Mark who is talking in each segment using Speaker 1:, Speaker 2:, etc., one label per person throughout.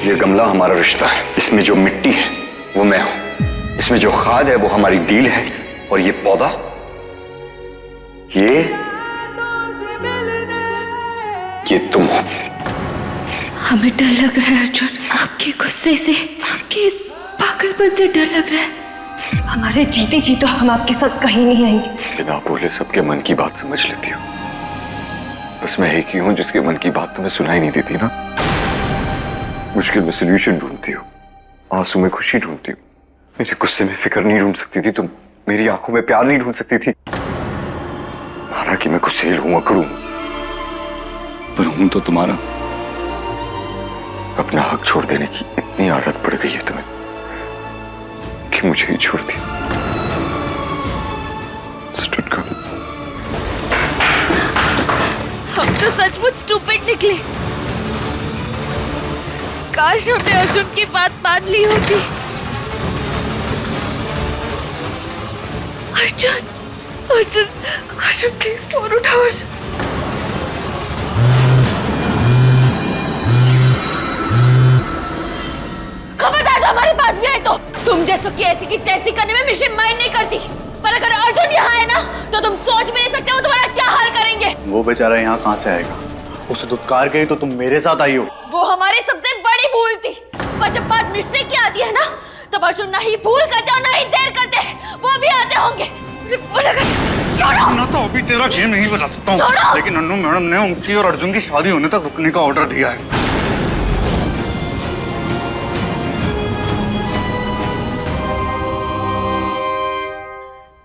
Speaker 1: ये गमला हमारा रिश्ता है, इसमें जो मिट्टी है वो मैं हूं, इसमें जो खाद है वो हमारी डील है, और ये पौधा ये तुम हो।
Speaker 2: हमें डर लग रहा है अर्जुन, आपके गुस्से से, आपके इस पागलपन से डर लग रहा है।
Speaker 3: हमारे जीते जी तो हम आपके साथ कहीं नहीं आएंगे।
Speaker 1: बिना बोले सबके मन की बात समझ लेती हो। बस मैं एक ही हूं जिसके मन की बात तुम्हें सुनाई नहीं देती ना। मुश्किल में सोल्यूशन ढूंढती हो, आंसू में खुशी ढूंढती हो। मेरे गुस्से में फिक्र नहीं ढूंढ सकती थी तुम, मेरी आंखों में प्यार नहीं ढूंढ सकती थी। माना कि मैं गुस्सेल हूं, अकड़ू हूं, पर हूं तो तुम्हारा। अपना हक छोड़ देने की इतनी आदत पड़ गई है तुम्हें कि मुझे ही छोड़ दिया।
Speaker 2: हम तो सचमुच स्टूपिड निकले। काश हमने अर्जुन की बात मान ली होती। अर्जुन, अर्जुन, अर्जुन प्लीज फोन उठाओ। अर्जुन, खबरदार जो हमारे पास भी आए तो तुम जैसों की ऐसी की तैसी करने में मिश्री माइंड नहीं करती, पर अगर अर्जुन यहाँ है ना तो तुम सोच भी नहीं सकते वो तुम्हारा क्या हाल करेंगे।
Speaker 4: वो बेचारा यहाँ कहाँ से आएगा? उसे दुत्कार गई तो तुम मेरे साथ आई हो।
Speaker 2: वो हमारी सबसे बड़ी भूल थी, पर जब बात मिश्री की आती है ना तब अर्जुन ना ही भूल करते और ना ही देर करते, वो भी आते होंगे। छोड़ो
Speaker 4: ना, तो अभी तेरा गेम नहीं बता सकता हूँ, लेकिन अन्नू मैडम ने उनकी और अर्जुन की शादी होने तक रुकने का ऑर्डर दिया है।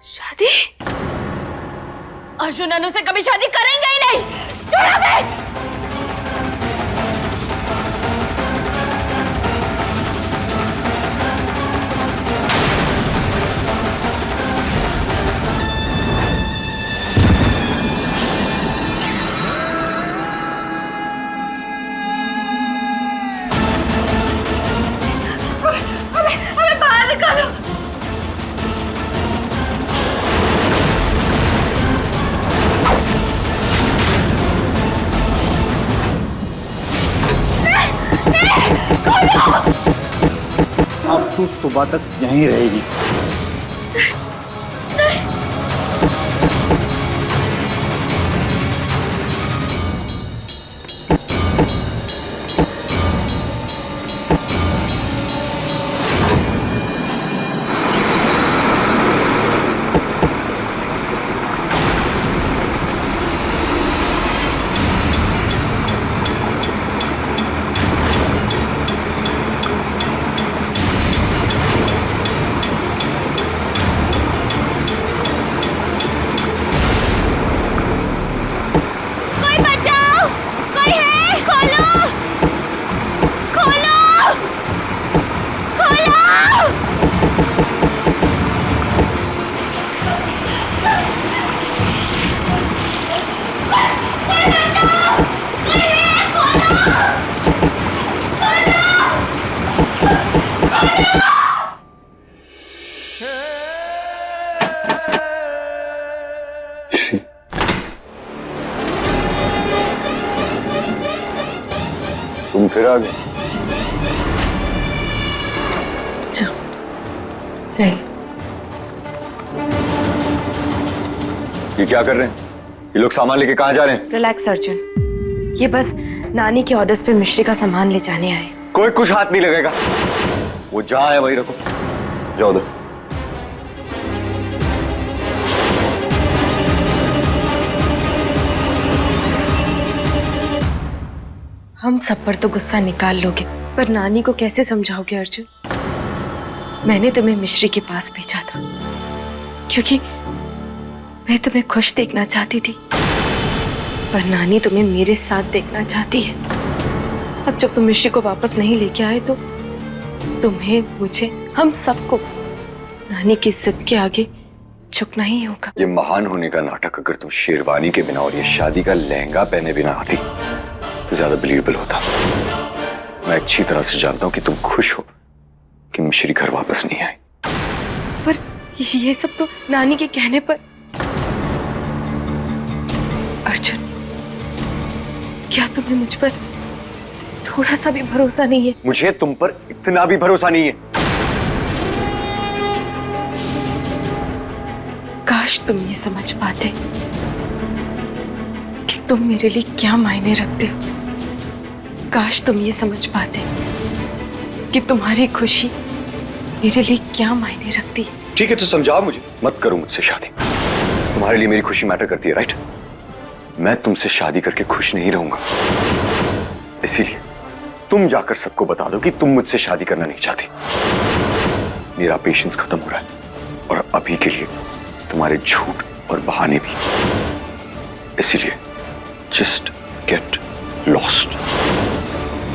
Speaker 2: शादी? अर्जुन अनु से कभी शादी करेंगे ही नहीं। छोड़ो बैग। हमें बाहर निकालो।
Speaker 4: अब तू सुबह तक यहीं रहेगी।
Speaker 1: तुम फिर आ गए। ये क्या कर रहे हैं? ये लोग सामान लेके कहाँ जा रहे हैं?
Speaker 3: रिलैक्स अर्जुन, ये बस नानी के ऑर्डर्स पे मिश्री का सामान ले जाने आए।
Speaker 1: कोई कुछ हाथ नहीं लगेगा, वो जहाँ है वही रखो। जाओ उधर।
Speaker 3: हम सब पर तो गुस्सा निकाल लोगे, पर नानी को कैसे समझाओगे अर्जुन? मैंने तुम्हें मिश्री के पास भेजा था क्योंकि मैं तुम्हें खुश देखना चाहती थी, पर नानी तुम्हें मेरे साथ देखना चाहती है। अब जब तुम मिश्री को वापस नहीं लेके आए तो तुम्हें, मुझे, हम सबको नानी की जिद के आगे झुकना ही होगा।
Speaker 1: ये महान होने का नाटक अगर तुम शेरवानी के बिना और ये शादी का लहंगा पहने बिना आती तो ज्यादा बिलीवेबल होता। मैं अच्छी तरह से जानता हूं कि तुम खुश हो कि मिश्री घर वापस नहीं आई,
Speaker 3: पर ये सब तो नानी के कहने पर। अर्जुन, क्या तुम्हें मुझ पर थोड़ा सा भी भरोसा नहीं है।
Speaker 1: मुझे तुम पर इतना भी भरोसा नहीं है।
Speaker 3: काश तुम ये समझ पाते कि तुम मेरे लिए क्या मायने रखते हो। काश तुम ये समझ पाते कि तुम्हारी खुशी मेरे लिए क्या मायने रखती है।
Speaker 1: ठीक है तो समझाओ मुझे। मत करो मुझसे शादी। तुम्हारे लिए मेरी खुशी मैटर करती है, राइट? मैं तुमसे शादी करके खुश नहीं रहूंगा, इसीलिए तुम जाकर सबको बता दो कि तुम मुझसे शादी करना नहीं चाहती। मेरा पेशेंस खत्म हो रहा है और अभी के लिए तुम्हारे झूठ और बहाने भी। इसीलिए जस्ट गेट लॉस्ट।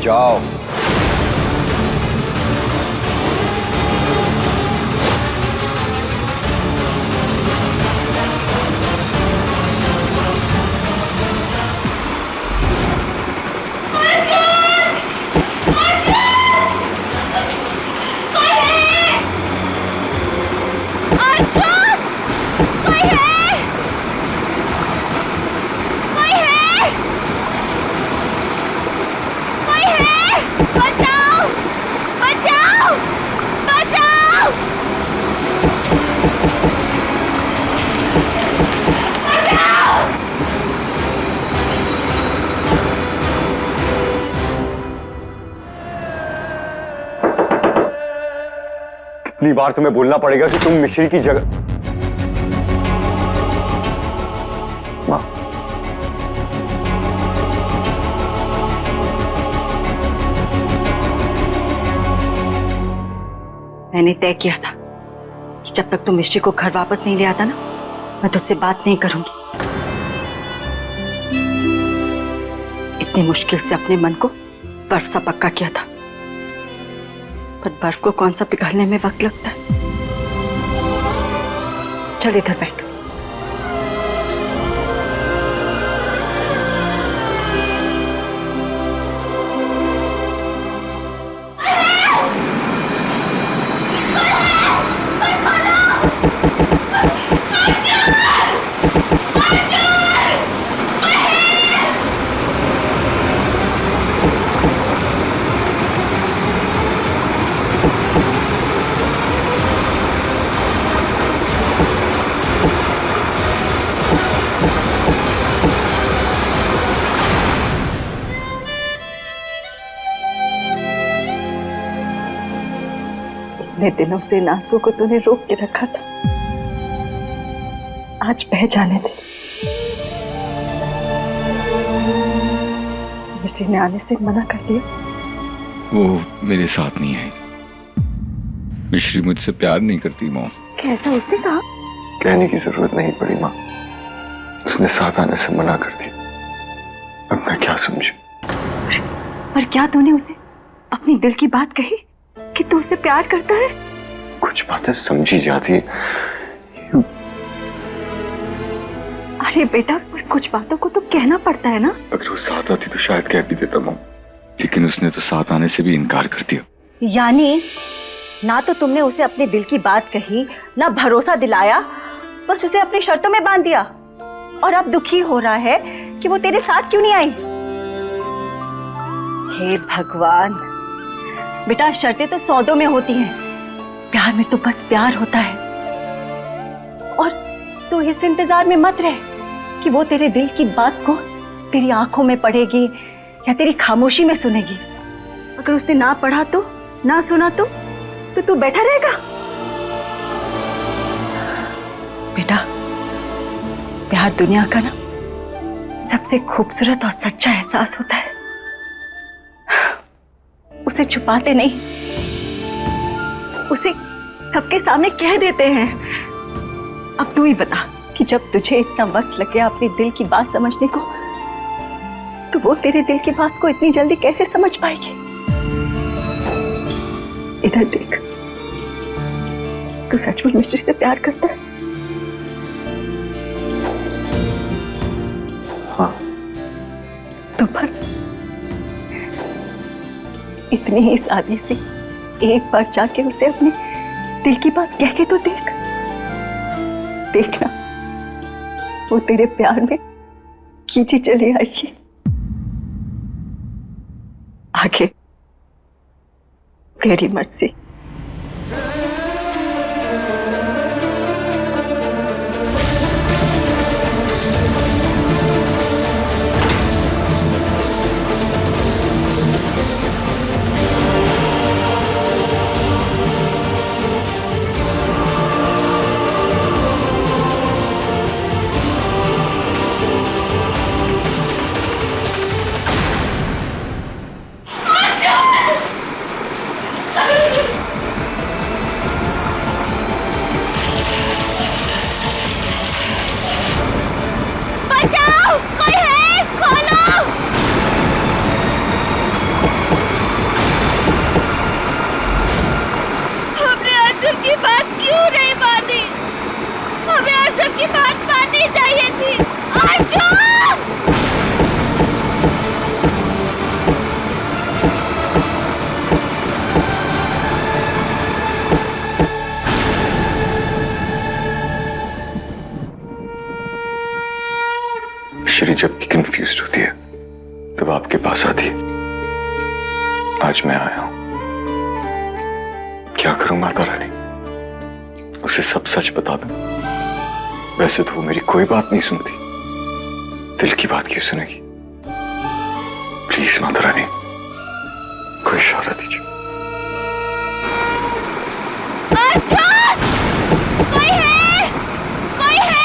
Speaker 1: जाओ। कितनी बार तुम्हें बोलना पड़ेगा कि तुम मिश्री की जगह। मां,
Speaker 5: मैंने तय किया था कि जब तक तुम मिश्री को घर वापस नहीं ले आता ना, मैं तुझसे बात नहीं करूंगी। इतनी मुश्किल से अपने मन को बर्फ सा पक्का किया था, पर बर्फ को कौन सा पिघलने में वक्त लगता है। चल इधर बैठ। इतने दिनों से इन आंसुओं को तूने रोक के रखा था, आज बह जाने दे। मिश्री ने आने से मना कर दिया।
Speaker 6: वो मेरे साथ नहीं है। मिश्री मुझसे प्यार नहीं करती मॉम।
Speaker 5: कैसा उसने कहा?
Speaker 1: कहने की जरूरत नहीं पड़ी मां, उसने साथ आने से मना कर दिया। अब मैं क्या समझूं?
Speaker 5: पर क्या तूने उसे अपनी दिल की बात कही कि तू उसे प्यार करता है?
Speaker 1: कुछ बातें समझी जाती है।
Speaker 5: अरे बेटा, पर कुछ बातों को तो कहना पड़ता है ना।
Speaker 1: अगर वो साथ आती तो शायद कह भी देता मॉम।
Speaker 6: लेकिन उसने तो साथ आने से भी इनकार कर दिया।
Speaker 5: यानी ना तो तुमने उसे अपने दिल की बात कही, ना भरोसा दिलाया, बस उसे अपनी शर्तों में बांध दिया। और अब दुखी हो रहा है कि वो तेरे साथ क्यों नहीं आई। हे भगवान, बेटा शर्तें तो सौदों में होती हैं, प्यार में तो बस प्यार होता है। और तू इस इंतजार में मत रह कि वो तेरे दिल की बात को तेरी आंखों में पढ़ेगी या तेरी खामोशी में सुनेगी। अगर उसने ना पढ़ा तो, ना सुना तो तू बैठा रहेगा? बेटा, प्यार दुनिया का ना सबसे खूबसूरत और सच्चा एहसास होता है। उसे छुपाते नहीं, उसे सबके सामने कह देते हैं। अब तू ही बता कि जब तुझे इतना वक्त लग गया अपने दिल की बात समझने को, तो वो तेरे दिल की बात को इतनी जल्दी कैसे समझ पाएगी? इधर देख, तू सचमुच मिश्री से प्यार करता है?
Speaker 1: हाँ।
Speaker 5: तो बस इतनी ही सादगी से एक बार जाके उसे अपने दिल की बात कह के तो देख। देखना वो तेरे प्यार में खींची चली आएगी। आगे तेरी मर्जी।
Speaker 2: बचाओ, कोई है, खोलो। हमने अर्जुन की बात क्यों नहीं मानी? हमें अर्जुन की बात माननी चाहिए थी। अर्जुन!
Speaker 1: श्री जब भी कंफ्यूज होती है तब आपके पास आती है। आज मैं आया हूं। क्या करूं माता रानी? उसे सब सच बता दूं? वैसे तो वो मेरी कोई बात नहीं सुनती, दिल की बात क्यों सुनेगी? प्लीज माता रानी, कोई इशारा दीजिए।
Speaker 2: अर्जुन! कोई है? कोई है?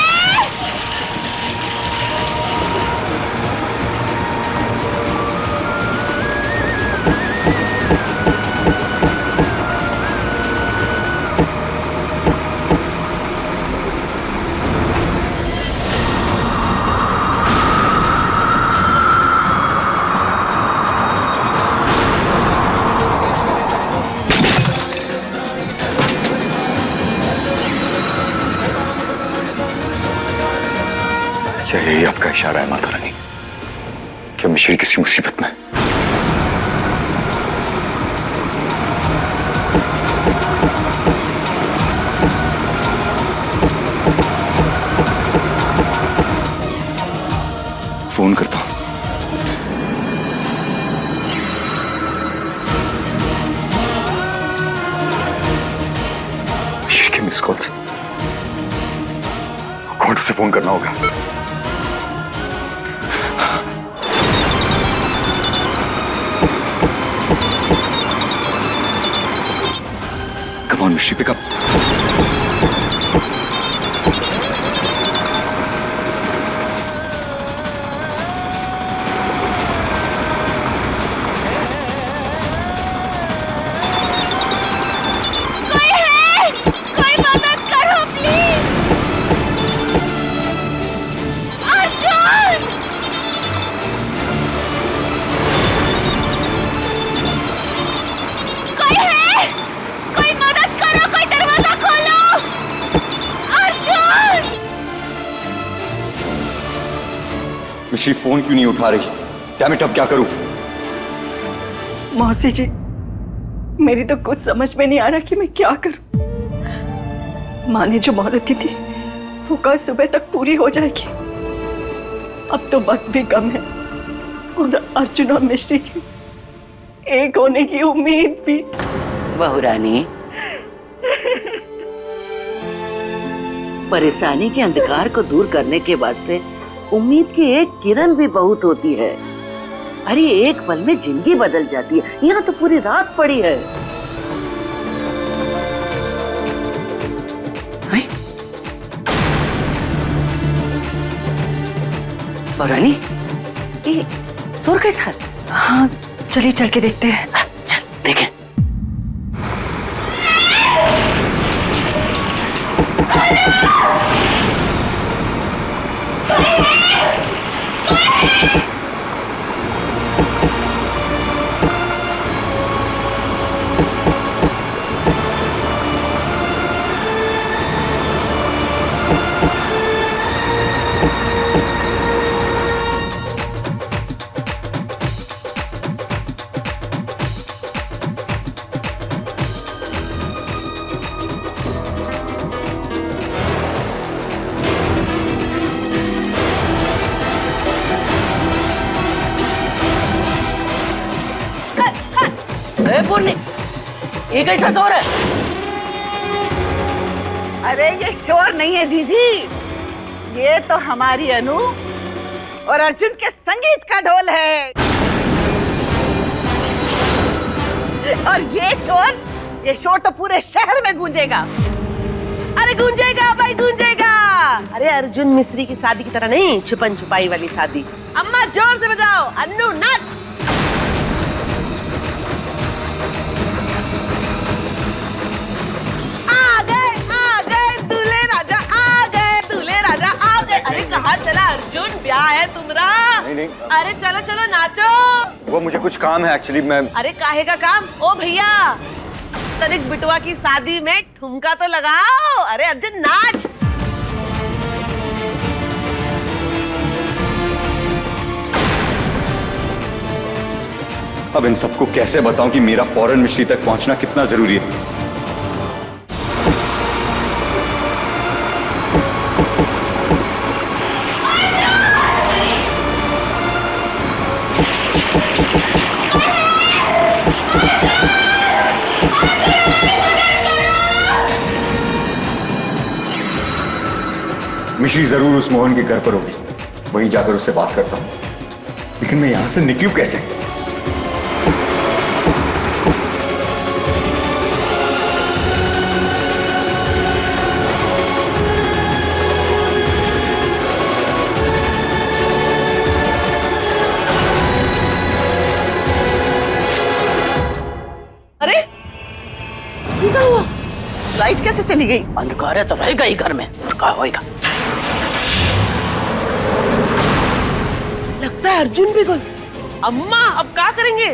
Speaker 1: क्या यही आपका इशारा है माता रानी? क्या मिश्री किसी मुसीबत में है? फोन करता हूं। मिश्री के मिस कॉल से कोर्ट से फोन करना होगा। Come on, Mishri, pick up.
Speaker 2: कोई है? कोई मदद करो प्लीज। अर्जुन! कोई है? कोई मदद करो, कोई दरवाजा खोलो। अर्जुन!
Speaker 6: मिश्री फोन क्यों नहीं उठा रही? डैम इट, अब क्या करूं?
Speaker 5: मौसी जी, मेरी तो कुछ समझ में नहीं आ रहा कि मैं क्या करूं। माँ ने जो मोहलत दी थी वो कल सुबह तक पूरी हो जाएगी। अब तो वक्त भी कम है और अर्जुन और मिश्री की एक होने की उम्मीद भी।
Speaker 7: बहू रानी, परेशानी के अंधकार को दूर करने के वास्ते उम्मीद की एक किरण भी बहुत होती है। अरे एक पल में जिंदगी बदल जाती है, यहाँ तो पूरी रात पड़ी है। बहू रानी, ये सुर कैसा है?
Speaker 5: हाँ, चलिए चल के देखते हैं।
Speaker 7: चल देखें। पूर्णी, ये कैसा शोर है?
Speaker 8: अरे ये शोर नहीं है जीजी, ये तो हमारी अनु और अर्जुन के संगीत का ढोल है। और ये शोर तो पूरे शहर में गूंजेगा। अरे गूंजेगा भाई गूंजेगा।
Speaker 9: अरे अर्जुन मिस्री की शादी की तरह नहीं, छुपन छुपाई वाली शादी।
Speaker 8: अम्मा जोर से बजाओ, अन्नू नाच। अरे कहाँ चला अर्जुन, ब्याह है तुम्हारा?
Speaker 1: नहीं।
Speaker 8: अरे चलो चलो नाचो।
Speaker 1: वो मुझे कुछ काम है एक्चुअली, मैं।
Speaker 8: अरे काहे का काम? ओ भैया, तनिक बिटवा की शादी में ठुमका तो लगाओ। अरे अर्जुन नाच।
Speaker 4: अब इन सबको कैसे बताऊं कि मेरा फौरन मिश्री तक पहुंचना कितना जरूरी है। मिश्री जरूर उस मोहन के घर पर होगी, वहीं जाकर उससे बात करता हूं। लेकिन मैं यहां से निकलूं कैसे?
Speaker 8: अरे ये क्या हुआ? लाइट कैसे चली गई?
Speaker 7: अंधकार है तो रहेगा ही घर में, और क्या होएगा?
Speaker 8: लगता है अर्जुन भी गुल। अम्मा अब क्या करेंगे?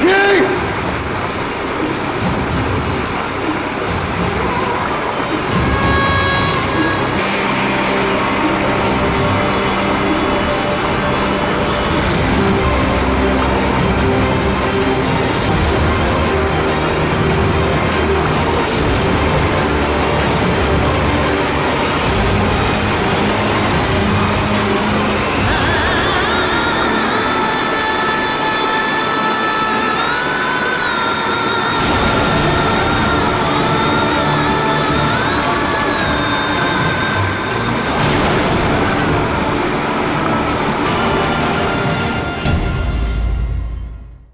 Speaker 4: मिश्री